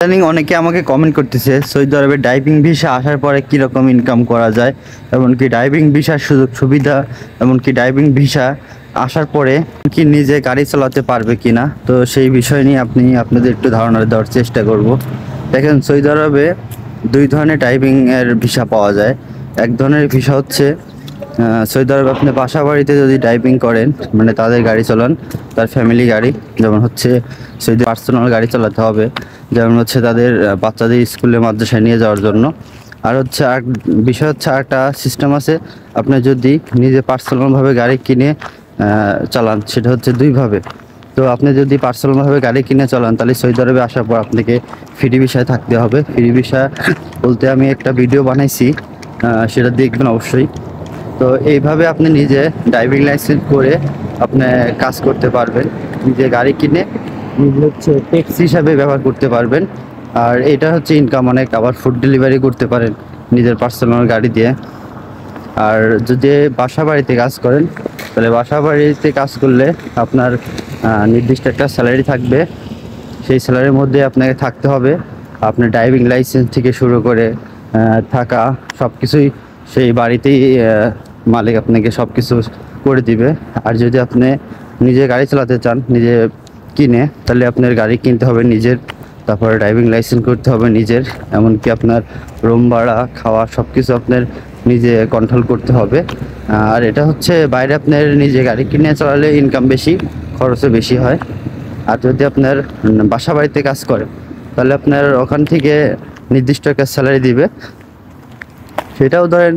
ইদানিং অনেকে আমাকে কমেন্ট করতেছে সৌদি আরবে ড্রাইভিং ভিসা আসার পরে কীরকম ইনকাম করা যায়, এমনকি ড্রাইভিং ভিসার সুযোগ সুবিধা, এমনকি ড্রাইভিং ভিসা আসার পরে কি নিজে গাড়ি চালাতে পারবে কিনা। তো সেই বিষয় নিয়ে আপনাদের একটু ধারণা দেওয়ার চেষ্টা করব। দেখেন, সৌদি আরবে দুই ধরনের ড্রাইভিংয়ের ভিসা পাওয়া যায়। এক ধরনের ভিসা হচ্ছে সৌদি আরবে আপনি বাসা বাড়িতে যদি ড্রাইভিং করেন, মানে তাদের গাড়ি চালান, তার ফ্যামিলি গাড়ি, যেমন হচ্ছে সৌদি পার্সোনাল গাড়ি চালাতে হবে, যেমন হচ্ছে তাদের বাচ্চাদের স্কুলে মাদ্রাসায় নিয়ে যাওয়ার জন্য। আর হচ্ছে আর বিষয় হচ্ছে আরেকটা সিস্টেম আছে, আপনি যদি নিজে পার্সোনালভাবে গাড়ি কিনে চালান, সেটা হচ্ছে দুইভাবে। তো আপনি যদি পার্সোনালভাবে গাড়ি কিনে চালান, তাহলে সৌদি আরবে আসার পর আপনাকে ফ্রি ভিসায় থাকতে হবে। ফ্রি ভিসা বলতে আমি একটা ভিডিও বানাইছি, সেটা দেখবেন অবশ্যই। তো এইভাবে আপনি নিজে ড্রাইভিং লাইসেন্স করে আপনি কাজ করতে পারবেন, নিজে গাড়ি কিনে নিজে হচ্ছে ট্যাক্সি হিসাবে ব্যবহার করতে পারবেন। আর এটা হচ্ছে ইনকাম অনেক। আবার ফুড ডেলিভারি করতে পারেন নিজের পার্সোনাল গাড়ি দিয়ে। আর যদি বাসা বাড়িতে কাজ করেন, তাহলে বাসা বাড়িতে কাজ করলে আপনার নির্দিষ্ট একটা স্যালারি থাকবে। সেই স্যালারির মধ্যে আপনাকে থাকতে হবে। আপনার ড্রাইভিং লাইসেন্স থেকে শুরু করে থাকা সব কিছুই সেই বাড়িতেই মালিক আপনাকে সব কিছু করে দিবে। আর যদি আপনি নিজে গাড়ি চালাতে চান নিজে কিনে, তাহলে আপনার গাড়ি কিনতে হবে নিজের, তারপরে ড্রাইভিং লাইসেন্স করতে হবে নিজের, এমনকি আপনার রুম ভাড়া, খাওয়া সব কিছু আপনার নিজে কন্ট্রোল করতে হবে। আর এটা হচ্ছে বাইরে আপনার নিজে গাড়ি কিনে চালালে ইনকাম বেশি, খরচও বেশি হয়। আর যদি আপনার বাসা বাড়িতে কাজ করেন, তাহলে আপনার ওখান থেকে নির্দিষ্ট একটা স্যালারি দিবে, সেটাও ধরেন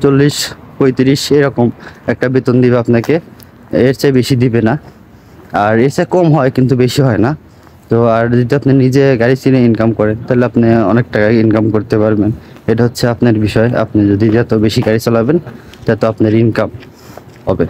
40-35 এরকম একটা বেতন দিবে আপনাকে। এর চেয়ে বেশি দিবে না, আর এর চেয়ে কম হয় কিন্তু বেশি হয় না। তো আর যদি আপনি নিজে গাড়ি কিনে ইনকাম করেন, তাহলে আপনি অনেক টাকা ইনকাম করতে পারবেন। এটা হচ্ছে আপনার বিষয়, আপনি যদি যত বেশি গাড়ি চালাবেন তত আপনার ইনকাম হবে।